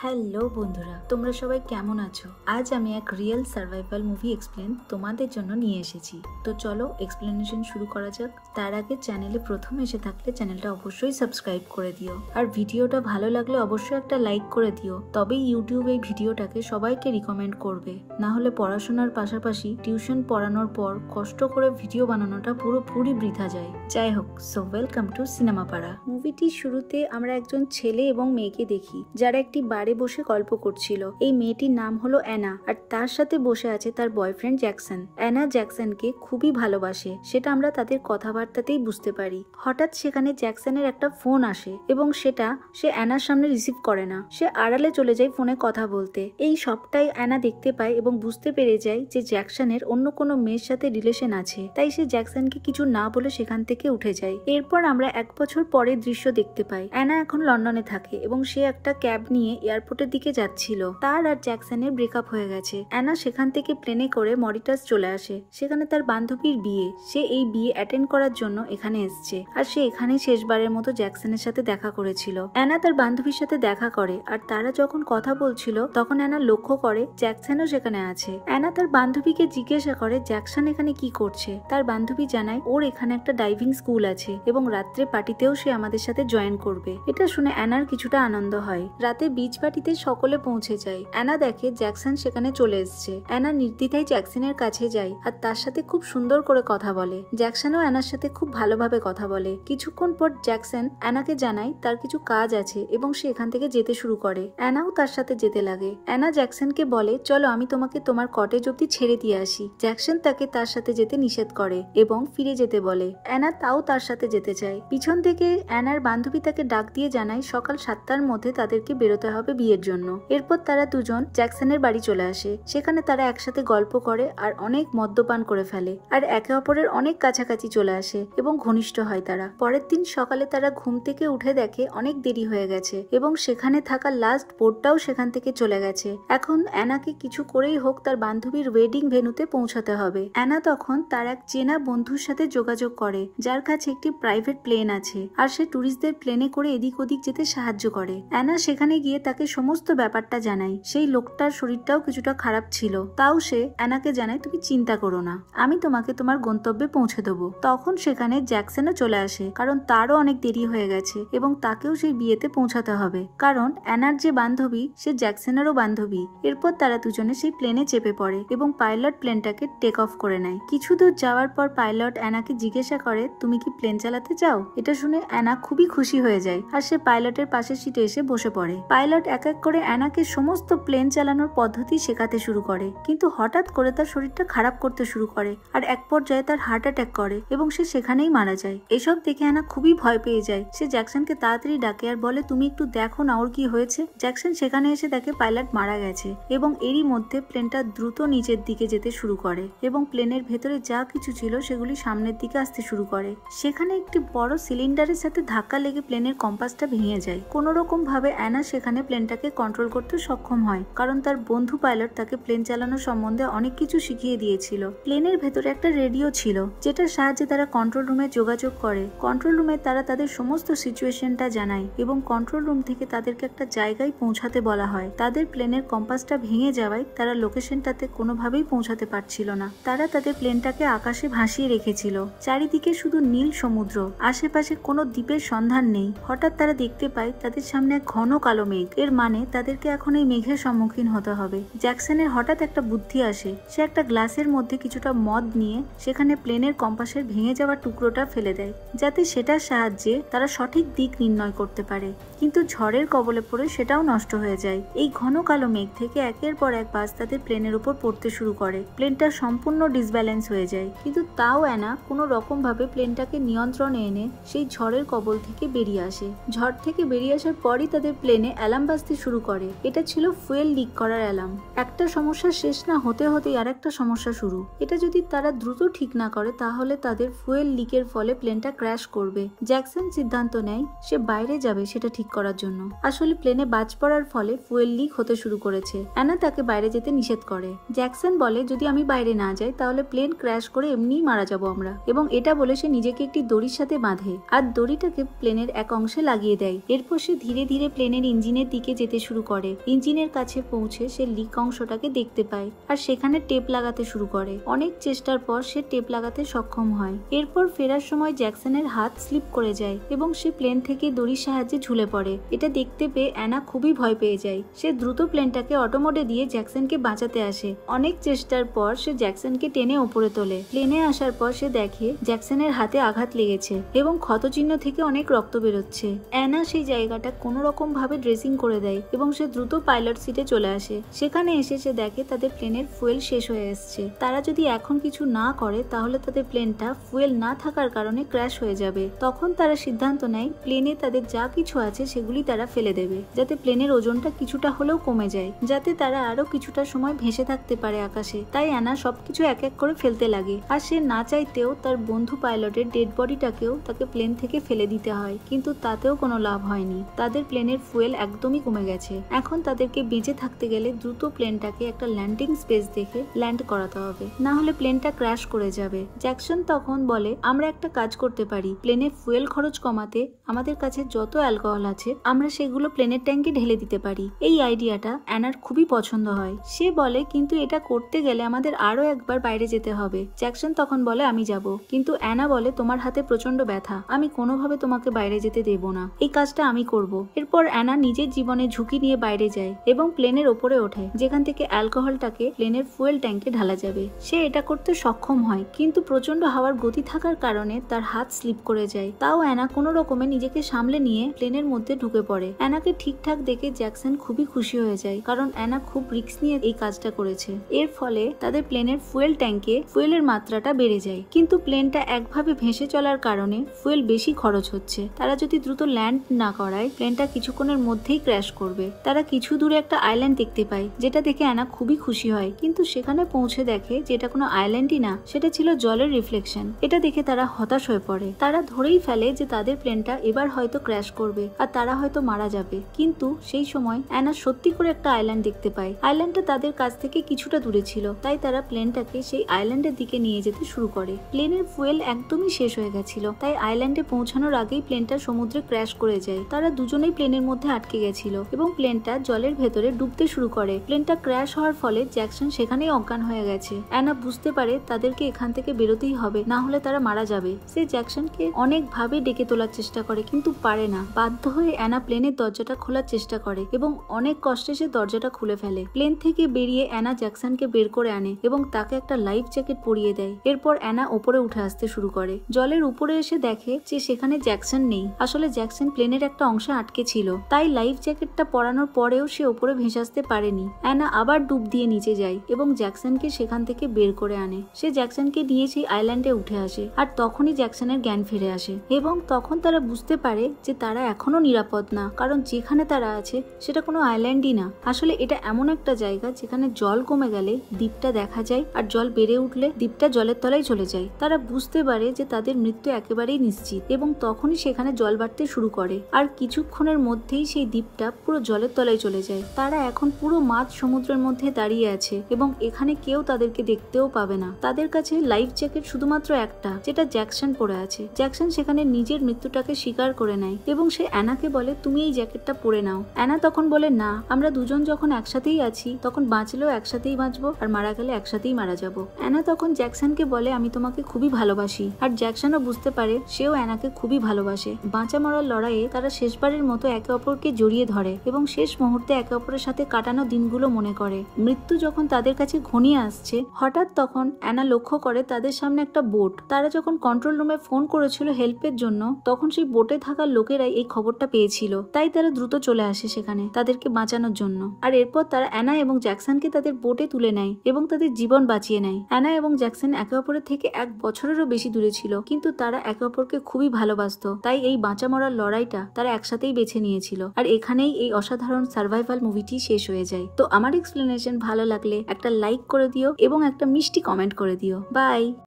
Hello বন্ধুরা, তোমরা সবাই কেমন আছো? আজ আমি এক রিয়েল সার্ভাইভাল মুভি এক্সপ্লেন তোমাদের জন্য নিয়ে এসেছি। তো চলো এক্সপ্লেনেশন শুরু করা যাক। তার আগে চ্যানেলে প্রথম এসে থাকলে চ্যানেলটা অবশ্যই সাবস্ক্রাইব করে দিও, আর ভিডিওটা ভালো লাগলে অবশ্যই একটা লাইক করে দিও। তবেই ইউটিউব এই ভিডিওটাকে সবাইকে রিকমেন্ড করবে। না হলে পড়াশোনার পাশাপাশি টিউশন পড়ানোর পর কষ্ট করে ভিডিও বানানোটা পুরোপুরি বৃথা যায়। যাই হোক, সো ওয়েলকাম টু সিনেমা পাড়া। মুভিটির শুরুতে আমরা একজন ছেলে এবং মেয়েকে দেখি, যারা একটি বারে বসে গল্প করছিল। এই মেয়েটির নাম হলো অ্যানা, আর তার সাথে বসে আছে তার বয়ফ্রেন্ড জ্যাকসন। অ্যানা জ্যাকসনকে খুবই ভালোবাসে, সেটা আমরা তাদের কথাবার্তাতেই বুঝতে পারি। হঠাৎ সেখানে জ্যাকসনের একটা ফোন আসে এবং সেটা সে অ্যানার সামনে রিসিভ করে না। সে আড়ালে চলে যায় ফোনে কথা বলতে। এই সবটাই অ্যানা দেখতে পায় এবং বুঝতে পেরে যায় যে জ্যাকসনের অন্য কোনো মেয়ের সাথে রিলেশন আছে। তাই সে জ্যাকসনকে কিছু না বলে সেখান থেকে উঠে যায়। এরপর আমরা 1 বছর পরের দৃশ্য দেখতে পাই। অ্যানা এখন লন্ডনে থাকে এবং সে একটা ক্যাব নিয়ে এয়ারপোর্টের দিকে যাচ্ছিল। তার আর জ্যাকসনের ব্রেকআপ হয়ে গেছে। অ্যানা সেখান থেকে প্লেনে করে মরিটাস চলে আসে। সেখানে তার বান্ধবীর বিয়ে। সে এই বিয়ে অ্যাটেন্ড করার জন্য এখানে এসছে, আর সে এখানেই শেষবারের মতো জ্যাকসনের সাথে দেখা করেছিল। অ্যানা তার বান্ধবীর সাথে দেখা করে, আর তারা যখন কথা বলছিল তখন অ্যানা লক্ষ্য করে জ্যাকসনও সেখানে আছে। অ্যানা তার বান্ধবীকে জিজ্ঞাসা করে জ্যাকসন এখানে কি করছে। তার বান্ধবী জানায় ওর এখানে একটা ডাইভিং স্কুল আছে এবং রাত্রে পার্টিতেও সে আমাদের সাথে জয়েন করবে। এটা শুনে অ্যানার কিছুটা আনন্দ হয়। রাতে বিচ পার্টিতে সকলে পৌঁছে যায়। অ্যানা দেখে জ্যাকসন সেখানে চলে এসছে। অ্যানা নির্দ্বিধায় জ্যাকসনের কাছে যায় আর তার সাথে খুব সুন্দর করে কথা বলে। জ্যাকসনও অ্যানার সাথে খুব ভালোভাবে কথা বলে। কিছুক্ষণ পর জ্যাকসন অ্যানাকে জানায় তার কিছু কাজ আছে এবং সে এখান থেকে যেতে শুরু করে। অ্যানাও তার সাথে যেতে লাগে। অ্যানা জ্যাকসনকে বলে, চলো আমি তোমাকে তোমার কটেজ অব্দি ছেড়ে দিয়ে আসি। জ্যাকসন তাকে তার সাথে যেতে নিষেধ করে এবং ফিরে যেতে বলে। অ্যানা তাও তার সাথে যেতে চায়। পিছন থেকে অ্যানার বান্ধবী তাকে ডাক দিয়ে জানায় সকাল 7টার মধ্যে তাদেরকে বেরোতে হবে বিয়ের জন্য। এরপর তারা দুজন জ্যাকসনের বাড়ি চলে আসে। সেখানে তারা একসাথে গল্প করে আর অনেক মদ্যপান করে ফেলে, আর একে অপরের অনেক কাছাকাছি চলে আসে এবং ঘনিষ্ঠ হয় তারা। পরের দিন সকালে তারা ঘুম থেকে উঠে দেখে অনেক দেরি হয়ে গেছে এবং সেখানে থাকা লাস্ট বোটটাও সেখান থেকে চলে গেছে। এখন অ্যানাকে কিছু করেই হোক তার বান্ধবীর ওয়েডিং ভেন্যুতে পৌঁছাতে হবে। অ্যানা তখন তার এক চেনা বন্ধুর সাথে যোগাযোগ করে, যার কাছে একটি প্রাইভেট প্লেন আছে, আর সে ট্যুরিস্টদের প্লেনে করে এদিক ওদিক যেতে সাহায্য করে। অ্যানা সেখানে গিয়ে তাকে সমস্ত ব্যাপারটা জানায়। সেই লোকটার শরীরটাও কিছুটা খারাপ ছিল, তাও সে অ্যানাকে জানায় তুমি চিন্তা করো না, আমি তোমাকে তোমার গন্তব্যে পৌঁছে দেবো। তখন সেখানে জ্যাকসনও চলে আসে, কারণ তারও অনেক দেরি হয়ে গেছে এবং তাকেও সেই বিয়েতে পৌঁছাতে হবে, কারণ অ্যানার যে বান্ধবী সে জ্যাকসনেরও বান্ধবী। এরপর তারা দুজনে সেই প্লেনে চেপে পড়ে এবং পাইলট প্লেনটাকে টেক অফ করে নেয়। কিছু দূর যাওয়ার পর পাইলট অ্যানাকে জিজ্ঞাসা করে তুমি কি প্লেন চালাতে চাও? এটা শুনে অ্যানা খুবই খুশি হয়ে যায় আর সে পাইলটের পাশের সিটে এসে বসে পড়ে। পাইলট এক এক করে অ্যানাকে সমস্ত প্লেন চালানোর পদ্ধতি শেখাতে শুরু করে, কিন্তু হঠাৎ করে তার শরীরটা খারাপ করতে শুরু করে আর এক পর্যায়ে তার হার্ট অ্যাটাক করে এবং সে সেখানেই মারা যায়। এসব দেখে অ্যানা খুবই ভয় পেয়ে যায়। সে জ্যাকসনকে তাড়াতাড়ি ডাকে আর বলে তুমি একটু দেখো না ওর কি হয়েছে। জ্যাকসন সেখানে এসে দেখে পাইলট মারা গেছে এবং এরই মধ্যে প্লেনটা দ্রুত নিচের দিকে যেতে শুরু করে এবং প্লেনের ভেতরে যা কিছু ছিল সেগুলি সামনের দিকে আসতে শুরু করে। সেখানে একটি বড় সিলিন্ডারের সাথে ধাক্কা লেগে প্লেনের কম্পাসটা ভেঙে যায়। কোন রকম ভাবে অ্যানা সেখানে প্লেনটাকে কন্ট্রোল করতে সক্ষম হয়, কারণ তার বন্ধু পাইলট তাকে প্লেন চালানো সম্বন্ধে অনেক কিছু শিখিয়ে দিয়েছিল। প্লেনের ভেতরে একটা রেডিও ছিল, যেটার সাহায্যে তারা কন্ট্রোল রুমে যোগাযোগ করে। কন্ট্রোল রুমে তারা তাদের সমস্ত সিচুয়েশনটা জানায় এবং কন্ট্রোল রুম থেকে তাদেরকে একটা জায়গায় পৌঁছাতে বলা হয়। তাদের প্লেনের কম্পাসটা ভেঙে যাওয়ায় তারা লোকেশনটাতে কোনোভাবেই পৌঁছাতে পারছিল না। তারা তাদের প্লেনটাকে আকাশে ভাসিয়ে রেখেছিল। চারিদিকে শুধু নীল সমুদ্র, আশেপাশে কোনো দ্বীপের সন্ধান নেই। হঠাৎ তারা দেখতে পায় তাদের সামনে এক ঘন কালো মেঘ। এর মানে তাদেরকে এখন এই মেঘের সম্মুখীন হতে হবে। জ্যাকসনের হঠাৎ একটা বুদ্ধি আসে। সে একটা গ্লাসের মধ্যে কিছুটা মদ নিয়ে সেখানে প্লেনের কম্পাসের ভেঙে যাওয়া টুকরোটা ফেলে দেয়, যাতে সেটার সাহায্যে তারা সঠিক দিক নির্ণয় করতে পারে। কিন্তু ঝড়ের কবলে পড়ে সেটাও নষ্ট হয়ে যায়। এই ঘন কালো মেঘ থেকে একের পর এক বাস তাদের প্লেনের উপর পড়তে শুরু করে। প্লেনটা সম্পূর্ণ ডিসব্যালেন্স হয়ে যায়, কিন্তু তাও অ্যানা কোনো রকম ভাবে প্লেনটাকে নিয়ন্ত্রণে এনে সেই ঝড়ের কবল থেকে বেরিয়ে আসে। ঝড় থেকে বেরিয়ে আসার পরই তাদের প্লেনে অ্যালার্ম বাজতে শুরু করে। এটা ছিল ফুয়েল লিক করার অ্যালার্ম। একটা সমস্যা শেষ না হতে হতেই আরেকটা সমস্যা শুরু। এটা যদি তারা দ্রুত ঠিক না করে তাহলে তাদের ফুয়েল লিকের ফলে প্লেনটা ক্র্যাশ করবে। জ্যাকসন সিদ্ধান্ত নেয় সে বাইরে যাবে সেটা ঠিক করার জন্য। আসলে প্লেনে বাজ পড়ার ফলে ফুয়েল লিক হতে শুরু করেছে। অ্যানা তাকে বাইরে যেতে নিষেধ করে। জ্যাকসন বলে যদি আমি বাইরে না যাই তাহলে প্লেন ক্র্যাশ করে এমনিই মারা যাবো আমরা, এবং এটা বলে সে নিজেকে একটি দড়ির সাথে বাঁধে আর দড়িটাকে প্লেনের এক অংশে লাগিয়ে দেয়। এরপর সে ধীরে ধীরে প্লেনের ইঞ্জিনের দিকে যেতে শুরু করে। ইঞ্জিনের কাছে পৌঁছে সে লিক অংশটাকে দেখতে পায় আর সেখানে টেপ লাগাতে শুরু করে। অনেক চেষ্টার পর সে টেপ লাগাতে সক্ষম হয়। এরপর ফেরার সময় জ্যাকসনের হাত স্লিপ করে যায় এবং সে প্লেন থেকে দড়ির সাহায্যে ঝুলে পড়ে। এটা দেখতে পেয়ে অ্যানা খুবই ভয় পেয়ে যায়। সে দ্রুত প্লেনটাকে অটোমোডে দিয়ে জ্যাকসনকে বাঁচাতে আসে। অনেক চেষ্টার পর সে জ্যাকসনকে টেনে ওপরে তোলে। প্লেনে আসার পর সে দেখে জ্যাকসনের হাতে আঘাত লেগেছে এবং ক্ষতচিহ্ন থেকে অনেক রক্ত বেরোচ্ছে। অ্যানা সেই জায়গাটা কোনো রকম ভাবে ড্রেসিং করে দেয় এবং সে দ্রুত পাইলট সিটে চলে আসে। সেখানে এসে সে দেখে তাদের প্লেনের ফুয়েল শেষ হয়ে এসছে। তারা যদি এখন কিছু না করে তাহলে তাদের প্লেনটা ফুয়েল না থাকার কারণে ক্র্যাশ হয়ে যাবে। তখন তারা সিদ্ধান্ত নেয় প্লেনে তাদের যা কিছু আছে সেগুলি তারা ফেলে দেবে, যাতে প্লেনের ওজনটা কিছুটা হলেও কমে যায়, যাতে তারা আরো কিছুটা সময় ভেসে থাকতে পারে আকাশে। তাই অ্যানা সবকিছু এক এক করে ফেলতে লাগে আর সে না চাইতেও তার বন্ধু পাইলটের ডেড বডিটাকেও তাকে প্লেন থেকে ফেলে দিতে হয়, কিন্তু তাতেও কোনো লাভ হয়নি। তাদের প্লেনের ফুয়েল একদমই কমে গেছে। এখন তাদেরকে বেঁচে থাকতে গেলে দ্রুত প্লেনটাকে একটা ল্যান্ডিং স্পেস দেখে ল্যান্ড করাতে হবে, না হলে প্লেনটা ক্র্যাশ করে যাবে। জ্যাকসন তখন বলে আমরা একটা কাজ করতে পারি, প্লেনের ফুয়েল খরচ কমাতে আমাদের কাছে যত অ্যালকোহল আছে আমরা সেগুলো প্লেনের ট্যাঙ্কে ঢেলে দিতে পারি। এই আইডিয়াটা অ্যানার খুবই পছন্দ হয়। সে বলে কিন্তু এটা করতে গেলে আমাদের আরো একবার বাইরে যেতে হবে। জ্যাকসন তখন বলে আমি যাব, কিন্তু অ্যানা বলে তোমার হাতে প্রচন্ড ব্যথা, আমি কোনোভাবে তোমাকে বাইরে যেতে দেব না, এই কাজটা আমি করব। এরপর অ্যানা নিজের জীবনে ঝুঁকি নিয়ে বাইরে যায় এবং প্লেনের ওপরে ওঠে, যেখান থেকে অ্যালকোহলটাকে প্লেনের ফুয়েল ট্যাঙ্কে ঢালা যাবে। সে এটা করতে সক্ষম হয়, কিন্তু প্রচন্ড হাওয়ার গতি থাকার কারণে তার হাত স্লিপ করে যায়। তাও অ্যানা কোনো রকমে নিজেকে সামলে নিয়ে প্লেনের মধ্যে ঢুকে পড়ে। অ্যানাকে ঠিকঠাক দেখে জ্যাকসন খুবই খুশি হয়ে যায়, কারণ অ্যানা খুব রিস্ক নিয়ে এই কাজটা করেছে। এর ফলে তাদের প্লেনের ফুয়েল ট্যাঙ্কে ফুয়েলের মাত্রাটা বেড়ে যায়, কিন্তু প্লেনটা একভাবে ভেসে চলার কারণে ফুয়েল বেশি খরচ হচ্ছে। তারা যদি দ্রুত ল্যান্ড না করায় প্লেনটা কিছুক্ষণের মধ্যেই ক্র্যাশ করবে। তারা কিছু দূরে একটা আইল্যান্ড দেখতে পায়, যেটা দেখে অ্যানা খুবই খুশি হয়, কিন্তু সেখানে পৌঁছে দেখে যে এটা কোনো আইল্যান্ডই না, সেটা ছিল জলের রিফ্লেকশন। এটা দেখে তারা হতাশ হয়ে পড়ে। তারা ধরেই ফেলে যে তাদের প্লেনটা এবার হয়তো ক্র্যাশ করবে আর তারা হয়তো মারা যাবে। কিন্তু সেই সময় অ্যানা সত্যি করে একটা আইল্যান্ড দেখতে পায়। আইল্যান্ডটা তাদের কাছ থেকে কিছুটা দূরে ছিল, তাই তারা প্লেনটাকে সেই আইল্যান্ডের দিকে নিয়ে যেতে শুরু করে। প্লেনের ফুয়েল একদমই শেষ হয়ে গেছিল, তাই আইল্যান্ডে পৌঁছানোর আগেই প্লেনটা সমুদ্রে ক্র্যাশ করে যায়। তারা দুজনেই প্লেনের মধ্যে আটকে গেছিল এবং প্লেনটা জলের ভেতরে ডুবতে শুরু করে। প্লেনটা ক্র্যাশ হওয়ার ফলে জ্যাকসন সেখানেই অজ্ঞান হয়ে গেছে। অ্যানা বুঝতে পারে তাদেরকে এখান থেকে বেরোতেই হবে, না হলে তারা মারা যাবে। সে জ্যাকসনকে অনেক ভাবে ডেকে তোলার চেষ্টা করে, কিন্তু পারে না। বাধ্য হয়ে অ্যানা প্লেনের দরজাটা খোলার চেষ্টা করে এবং অনেক কষ্টে সে দরজাটা খুলে ফেলে। প্লেন থেকে বেরিয়ে অ্যানা জ্যাকসনকে বের করে আনে এবং তাকে একটা লাইফ জ্যাকেট পরিয়ে দেয়। এরপর অ্যানা ওপরে উঠে আসতে শুরু করে। জলের উপরে এসে দেখে যে সেখানে জ্যাকসন নেই। আসলে জ্যাকসন প্লেনের একটা অংশে আটকে ছিল, তাই লাইফ জ্যাকেটটা পরানোর পরেও সে ওপরে ভেসে আসতে পারেনি। অ্যানা আবার ডুব দিয়ে নিচে যায় এবং জ্যাকসনকে সেখান থেকে বের করে আনে। সে জ্যাকসনকে নিয়ে সেই আইল্যান্ডে উঠে আসে আর তখনই জ্যাকসনের জ্ঞান ফিরে আসে এবং তখন তারা বুঝতে পারে যে তারা এখনো নিরাপদ না, কারণ যেখানে তারা আছে সেটা কোনো আইল্যান্ডই না। আসলে এটা এমন একটা জায়গা যেখানে জল কমে গেলে দ্বীপটা দেখা যায় আর জল বেড়ে উঠলে দ্বীপটা জলের তলায় চলে যায়। তারা বুঝতে পারে যে তাদের মৃত্যু একেবারেই নিশ্চিত এবং তখনই সেখানে জল বাড়তে শুরু করে আর কিছুক্ষণের মধ্যেই সেই দ্বীপটা পুরো জলের তলায় চলে যায়। তারা এখন পুরো মাঝ সমুদ্রের মধ্যে দাঁড়িয়ে আছে এবং এখানে কেউ তাদেরকে দেখতেও পাবে না। তাদের কাছে লাইফ জ্যাকেট শুধুমাত্র একটা, যেটা জ্যাকসন পরে আছে। জ্যাকসন সেখানে নিজের মৃত্যুটাকে স্বীকার করে নেয় এবং সে অ্যানাকে বলে তুমি এই জ্যাকেটটা পরে নাও। অ্যানা তখন বলে না, আমরা দুজন যখন একসাথেই আছি তখন বাঁচলেও একসাথেই বাঁচবো আর মারা গেলে একসাথেই মারা যাবো। অ্যানা তখন জ্যাকসনকে বলে আমি তোমাকে খুবই ভালোবাসি, আর জ্যাকসনও বুঝতে পারে সেও অ্যানাকে খুবই ভালোবাসে। বাঁচা মরার লড়াইয়ে তারা শেষবারের মতো একে অপরকে জড়িয়ে ধরে এবং শেষ মুহূর্তে একে অপরের সাথে কাটানো দিনগুলো মনে করে। মৃত্যু যখন তাদের কাছে ঘনিয়ে আসছে হঠাৎ তখন অ্যানা লক্ষ্য করে তাদের সামনে একটা বোট। তারা যখন কন্ট্রোল রুমে ফোন করেছিল হেল্পের জন্য তখন সেই বোটে থাকা লোকেরাই এই খবরটা পেয়েছিল, তাই তারা দ্রুত চলে আসে সেখানে তাদেরকে বাঁচানোর জন্য। আর এরপর তারা অ্যানা এবং জ্যাকসনকে তাদের বোটে তুলে নেয় এবং তাদের জীবন বাঁচিয়ে নেয়। অ্যানা এবং জ্যাকসন একে অপরের থেকে 1 বছরেরও বেশি দূরে ছিল, কিন্তু তারা একে অপরকে খুবই ভালোবাসতো, তাই এই বাঁচা মরার লড়াইটা তারা একসাথেই বেছে নিয়েছিল। আর এখানেই এই অসাধারণ সার্ভাইভাল মুভিটি শেষ হয়ে যায়। তো আমার এক্সপ্লেনেশন ভালো লাগলে একটা লাইক করে দিও এবং একটা মিষ্টি কমেন্ট করে দিও। বাই।